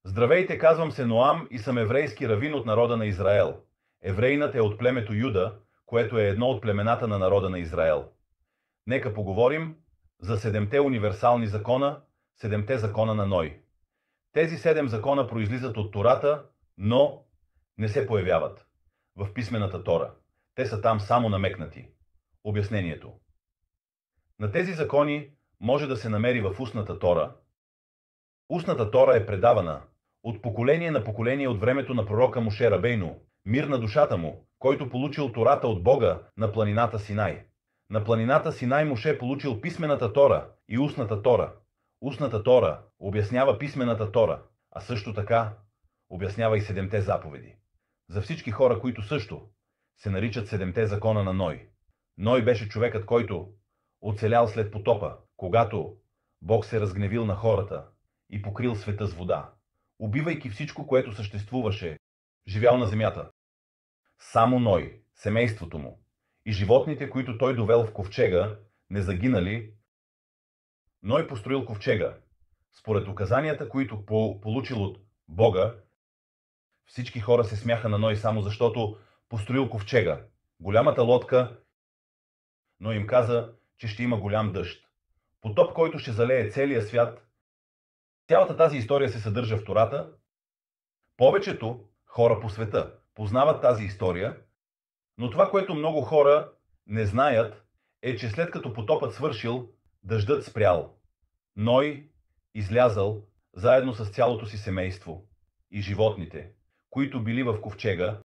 Здравейте, казвам се Ноам и съм еврейски равин от народа на Израел. Еврейнат е от племето Юда, което е едно от племената на народа на Израел. Нека поговорим за седемте универсални закона, седемте закона на Ной. Тези седем закона произлизат от Тората, но не се появяват в писмената Тора. Те са там само намекнати. Обяснението. На тези закони може да се намери в устната Тора. Устната Тора е предавана от поколение на поколение от времето на пророка Моше Рабейно, мир на душата му, който получил Тората от Бога на планината Синай. На планината Синай Моше получил писмената Тора и устната Тора. Устната Тора обяснява писмената Тора, а също така обяснява и седемте заповеди. За всички хора, които също се наричат седемте закона на Ной. Ной беше човекът, който оцелял след потопа, когато Бог се разгневил на хората и покрил света с вода, убивайки всичко, което съществуваше, живял на земята. Само Ной, семейството му и животните, които той довел в ковчега, не загинали. Ной построил ковчега. Според указанията, които получил от Бога, всички хора се смяха на Ной само защото построил ковчега, голямата лодка, но им каза, че ще има голям дъжд. Потоп, който ще залее целия свят. Цялата тази история се съдържа в Тората. Повечето хора по света познават тази история, но това, което много хора не знаят, е, че след като потопът свършил, дъждът спрял. Ной излязъл заедно с цялото си семейство и животните, които били в ковчега,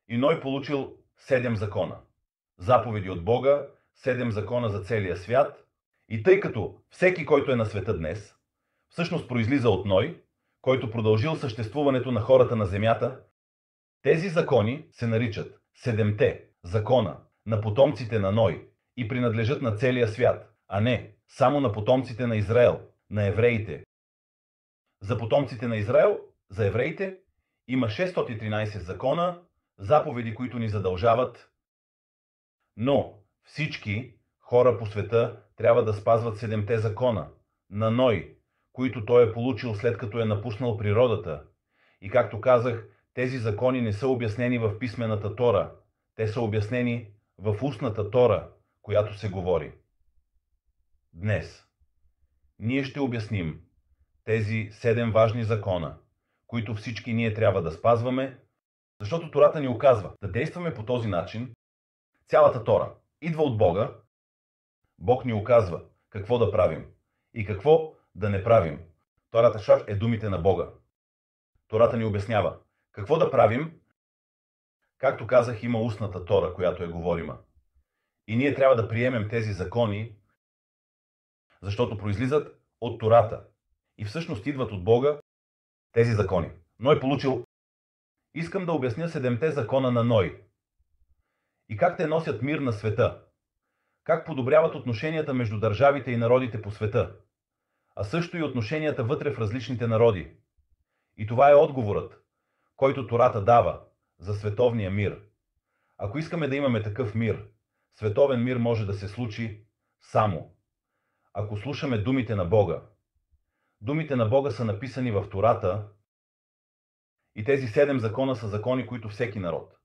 и Ной получил 7 закона. Заповеди от Бога, 7 закона за целия свят, и тъй като всеки, който е на света днес, всъщност произлиза от Ной, който продължил съществуването на хората на земята, тези закони се наричат седемте закона на потомците на Ной и принадлежат на целия свят, а не само на потомците на Израел, на евреите. За потомците на Израел, за евреите, има 613 закона, заповеди, които ни задължават, но всички хора по света трябва да спазват седемте закона на Ной, които той е получил след като е напуснал природата. И както казах, тези закони не са обяснени в писмената Тора, те са обяснени в устната Тора, която се говори. Днес ние ще обясним тези 7 важни закона, които всички ние трябва да спазваме, защото Тората ни указва да действаме по този начин. Цялата Тора идва от Бога. Бог ни указва какво да правим и какво да не правим. Тората е думите на Бога. Тората ни обяснява какво да правим. Както казах, има устната Тора, която е говорима. И ние трябва да приемем тези закони, защото произлизат от Тората. И всъщност идват от Бога тези закони. Ной получил. Искам да обясня 7 закона на Ной. И как те носят мир на света. Как подобряват отношенията между държавите и народите по света. А също и отношенията вътре в различните народи. И това е отговорът, който Тората дава за световния мир. Ако искаме да имаме такъв мир, световен мир може да се случи само ако слушаме думите на Бога. Думите на Бога са написани в Тората и тези 7 закона са закони, които всеки народ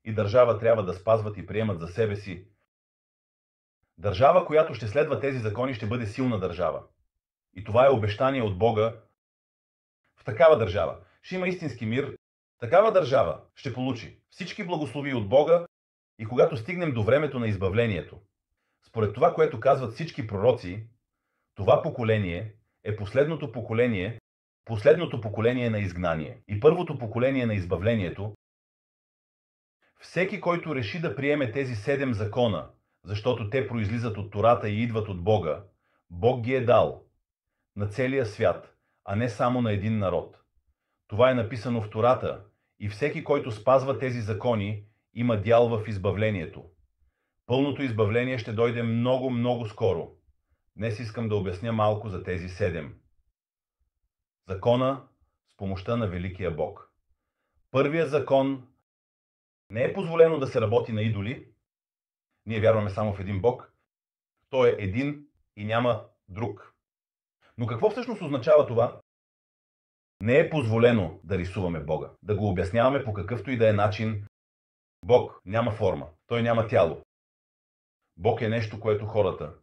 и държава трябва да спазват и приемат за себе си. Държава, която ще следва тези закони, ще бъде силна държава. И това е обещание от Бога. В такава държава ще има истински мир. Такава държава ще получи всички благослови от Бога и когато стигнем до времето на избавлението. Според това, което казват всички пророци, това поколение е последното поколение на изгнание и първото поколение на избавлението. Всеки, който реши да приеме тези 7 закона, защото те произлизат от Тората и идват от Бога, Бог ги е дал на целия свят, а не само на един народ. Това е написано в Тората и всеки, който спазва тези закони, има дял в избавлението. Пълното избавление ще дойде много, много скоро. Днес искам да обясня малко за тези 7 закона с помощта на Великия Бог. Първият закон: не е позволено да се работи на идоли. Ние вярваме само в един Бог. Той е един и няма друг. Но какво всъщност означава това? Не е позволено да рисуваме Бога, да го обясняваме по какъвто и да е начин. Бог няма форма, той няма тяло. Бог е нещо, което хората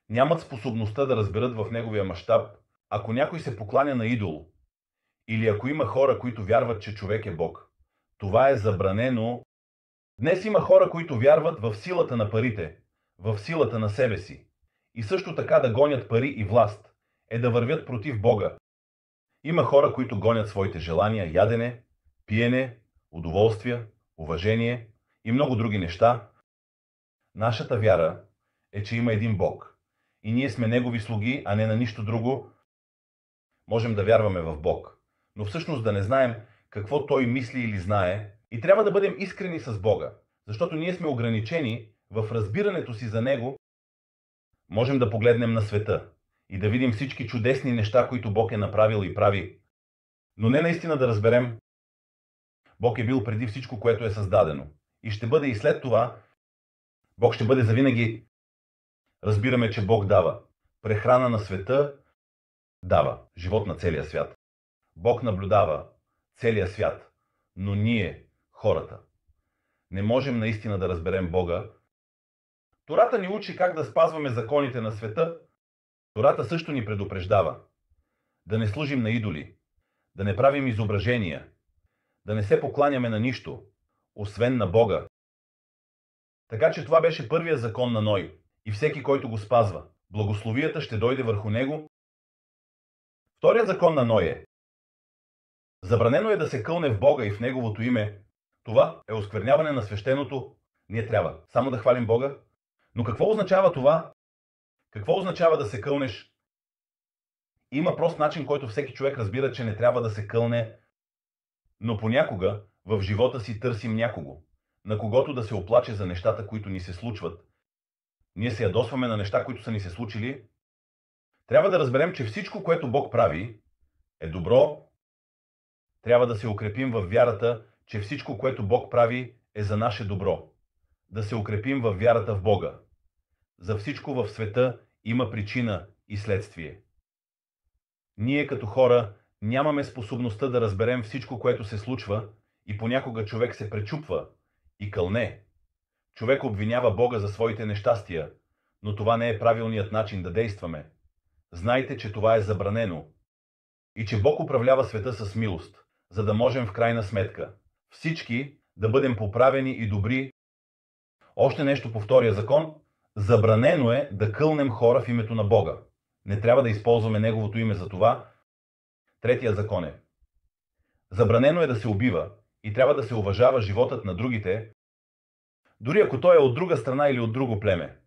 нямат способността да разберат в неговия мащаб. Ако някой се покланя на идол, или ако има хора, които вярват, че човек е Бог, това е забранено. Днес има хора, които вярват в силата на парите, в силата на себе си. И също така да гонят пари и власт е да вървят против Бога. Има хора, които гонят своите желания, ядене, пиене, удоволствия, уважение и много други неща. Нашата вяра е, че има един Бог и ние сме Негови слуги, а не на нищо друго. Можем да вярваме в Бог, но всъщност да не знаем какво Той мисли или знае, и трябва да бъдем искрени с Бога, защото ние сме ограничени в разбирането си за Него. Можем да погледнем на света и да видим всички чудесни неща, които Бог е направил и прави, но не наистина да разберем. Бог е бил преди всичко, което е създадено, и ще бъде и след това. Бог ще бъде завинаги. Разбираме, че Бог дава прехрана на света, дава живот на целия свят. Бог наблюдава целия свят, но ние, хората, не можем наистина да разберем Бога. Тората ни учи как да спазваме законите на света. Тората също ни предупреждава да не служим на идоли, да не правим изображения, да не се покланяме на нищо, освен на Бога. Така че това беше първият закон на Ной, и всеки, който го спазва, благословията ще дойде върху него. Вторият закон на Ной е: забранено е да се кълне в Бога и в Неговото име. Това е оскверняване на свещеното. Ние трябва само да хвалим Бога. Но какво означава това? Какво означава да се кълнеш? Има прост начин, който всеки човек разбира, че не трябва да се кълне, но понякога в живота си търсим някого, на когото да се оплаче за нещата, които ни се случват. Ние се ядосваме на неща, които са ни се случили. Трябва да разберем, че всичко, което Бог прави, е добро. Трябва да се укрепим в вярата, че всичко, което Бог прави, е за наше добро. Да се укрепим в вярата в Бога. За всичко в света има причина и следствие. Ние като хора нямаме способността да разберем всичко, което се случва, и понякога човек се пречупва и кълне. Човек обвинява Бога за своите нещастия, но това не е правилният начин да действаме. Знайте, че това е забранено и че Бог управлява света с милост, за да можем в крайна сметка всички да бъдем поправени и добри. Още нещо по втория закон. Забранено е да кълнем хора в името на Бога. Не трябва да използваме Неговото име за това. Третия закон е: забранено е да се убива и трябва да се уважава животът на другите, дори ако той е от друга страна или от друго племе.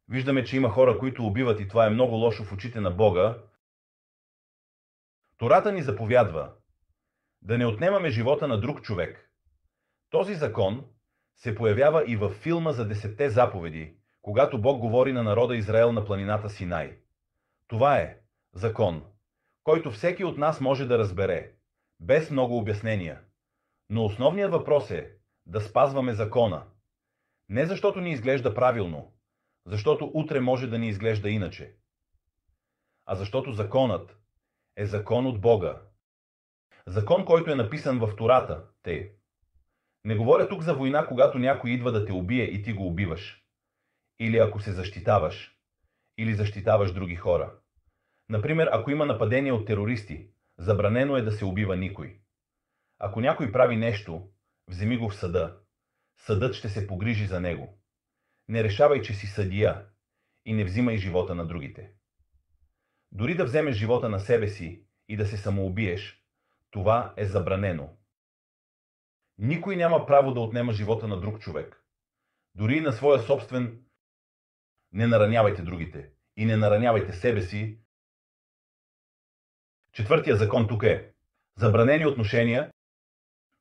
Виждаме, че има хора, които убиват, и това е много лошо в очите на Бога. Тората ни заповядва да не отнемаме живота на друг човек. Този закон се появява и във филма за 10 заповеди, когато Бог говори на народа Израел на планината Синай. Това е закон, който всеки от нас може да разбере, без много обяснения. Но основният въпрос е да спазваме закона. Не защото ни изглежда правилно, защото утре може да ни изглежда иначе, а защото законът е закон от Бога. Закон, който е написан в Тората. Не говоря тук за война, когато някой идва да те убие и ти го убиваш. Или ако се защитаваш, или защитаваш други хора. Например, ако има нападение от терористи, забранено е да се убива никой. Ако някой прави нещо, вземи го в съда. Съдът ще се погрижи за него. Не решавай, че си съдия, и не взимай живота на другите. Дори да вземеш живота на себе си и да се самоубиеш, това е забранено. Никой няма право да отнема живота на друг човек. Дори и на своя собствен. Не наранявайте другите и не наранявайте себе си. Четвъртия закон тук е: забранени отношения.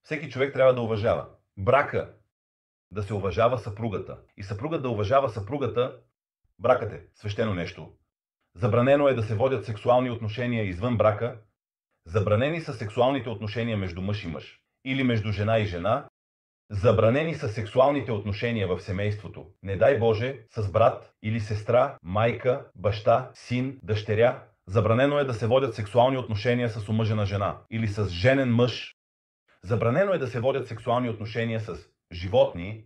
Всеки човек трябва да уважава брака, да се уважава съпругата, и съпругът да уважава съпругата. Бракът е свещено нещо. Забранено е да се водят сексуални отношения извън брака. Забранени са сексуалните отношения между мъж и мъж или между жена и жена. Забранени са сексуалните отношения в семейството. Не дай Боже с брат или сестра, майка, баща, син, дъщеря. Забранено е да се водят сексуални отношения с омъжена жена или с женен мъж. Забранено е да се водят сексуални отношения с животни.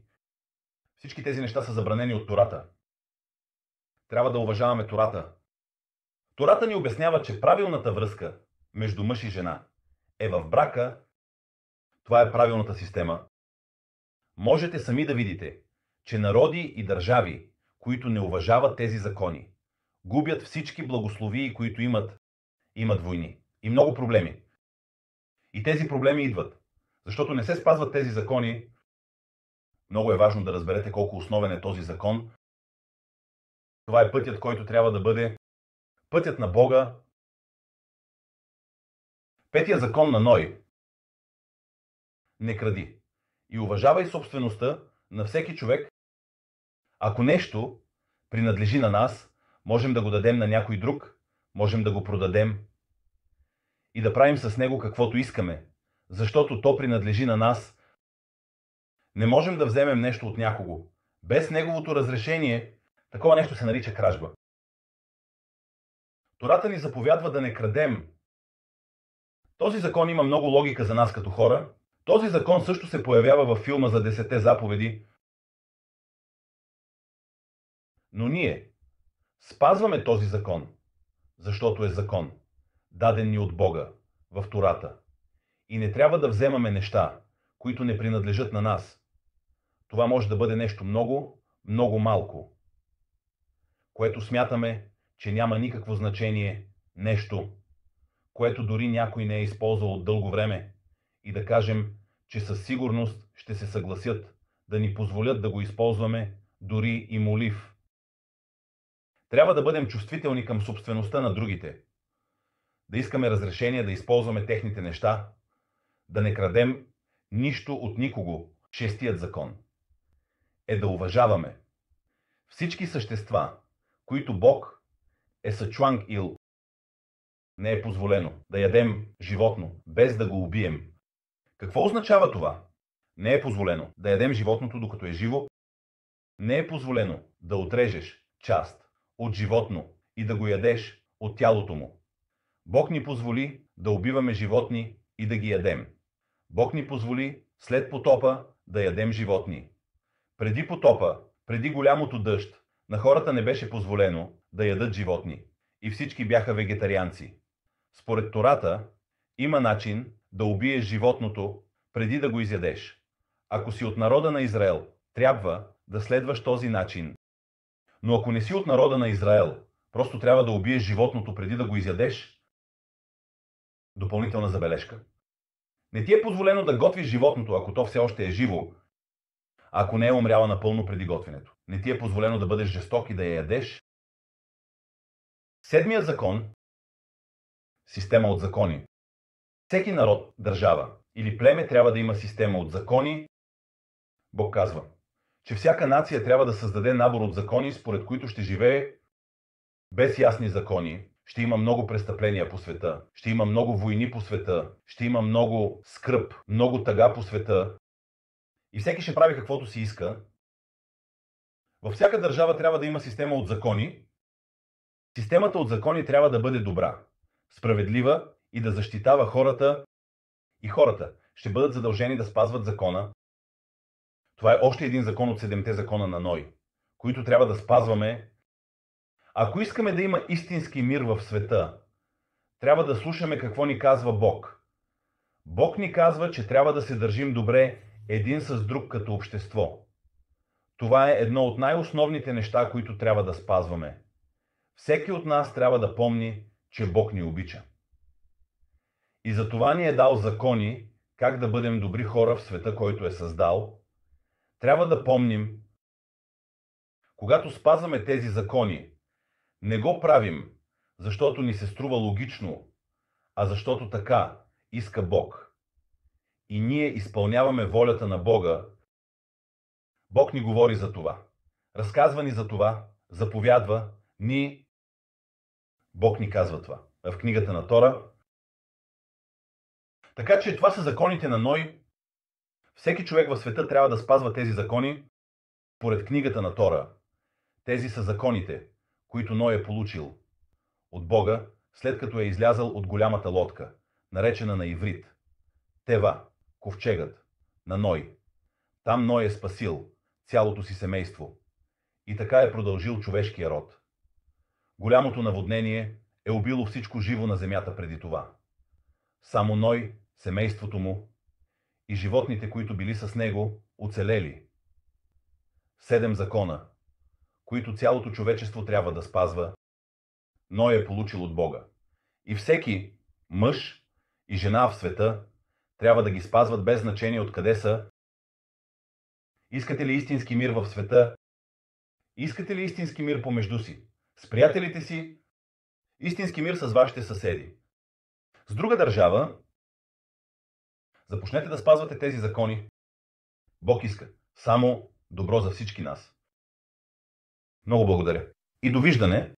Всички тези неща са забранени от Тората. Трябва да уважаваме Тората. Тората ни обяснява, че правилната връзка между мъж и жена е в брака. Това е правилната система. Можете сами да видите, че народи и държави, които не уважават тези закони, губят всички благословии, които имат войни и много проблеми. И тези проблеми идват, защото не се спазват тези закони. Много е важно да разберете колко основен е този закон. Това е пътят, който трябва да бъде пътят на Бога. Петия закон на Ной. Не кради. И уважавай собствеността на всеки човек. Ако нещо принадлежи на нас, можем да го дадем на някой друг, можем да го продадем и да правим с него каквото искаме, защото то принадлежи на нас. Не можем да вземем нещо от някого без неговото разрешение. Такова нещо се нарича кражба. Тората ни заповядва да не крадем. Този закон има много логика за нас като хора. Този закон също се появява във филма за 10 заповеди. Но ние спазваме този закон, защото е закон, даден ни от Бога в Тората. И не трябва да вземаме неща, които не принадлежат на нас. Това може да бъде нещо много, много малко, което смятаме, че няма никакво значение, нещо, което дори някой не е използвал от дълго време, и да кажем, че със сигурност ще се съгласят да ни позволят да го използваме, дори и молив. Трябва да бъдем чувствителни към собствеността на другите, да искаме разрешение да използваме техните неща, да не крадем нищо от никого. Шестият закон е да уважаваме всички същества, които Бог е съчуангил. Не е позволено да ядем животно, без да го убием. Какво означава това? Не е позволено да ядем животното, докато е живо. Не е позволено да отрежеш част от животно и да го ядеш от тялото му. Бог ни позволи да убиваме животни и да ги ядем. Бог ни позволи след потопа да ядем животни. Преди потопа, преди голямото дъжд, на хората не беше позволено да ядат животни. И всички бяха вегетарианци. Според Тората има начин да убиеш животното преди да го изядеш. Ако си от народа на Израел, трябва да следваш този начин. Но ако не си от народа на Израел, просто трябва да убиеш животното преди да го изядеш. Допълнителна забележка. Не ти е позволено да готвиш животното, ако то все още е живо, ако не е умряла напълно преди готвенето. Не ти е позволено да бъдеш жесток и да я ядеш. Седмият закон – система от закони. Всеки народ, държава или племе трябва да има система от закони. Бог казва, че всяка нация трябва да създаде набор от закони, според които ще живее. Без ясни закони ще има много престъпления по света, ще има много войни по света, ще има много скръб, много тъга по света и всеки ще прави каквото си иска. Във всяка държава трябва да има система от закони. Системата от закони трябва да бъде добра, справедлива и да защитава хората, и хората ще бъдат задължени да спазват закона. Това е още един закон от 7-те закона на Ной, които трябва да спазваме. Ако искаме да има истински мир в света, трябва да слушаме какво ни казва Бог. Бог ни казва, че трябва да се държим добре един с друг като общество. Това е едно от най-основните неща, които трябва да спазваме. Всеки от нас трябва да помни, че Бог ни обича. И за това ни е дал закони, как да бъдем добри хора в света, който е създал. Трябва да помним, когато спазваме тези закони, не го правим, защото ни се струва логично, а защото така иска Бог. И ние изпълняваме волята на Бога. Бог ни говори за това. Разказва ни за това, заповядва ни. Бог ни казва това в книгата на Тора. Така че това са законите на Ной. Всеки човек в света трябва да спазва тези закони поред книгата на Тора. Тези са законите, които Ной е получил от Бога след като е излязъл от голямата лодка, наречена на иврит Тева, ковчегът, на Ной. Там Ной е спасил цялото си семейство. И така е продължил човешкия род. Голямото наводнение е убило всичко живо на земята преди това. Само Ной, семейството му и животните, които били с него, оцелели. 7 закона, които цялото човечество трябва да спазва, Ной е получил от Бога. И всеки мъж и жена в света трябва да ги спазват без значение откъде са. Искате ли истински мир в света? Искате ли истински мир помежду си? С приятелите си? Истински мир с вашите съседи? С друга държава? Започнете да спазвате тези закони. Бог иска само добро за всички нас. Много благодаря. И довиждане!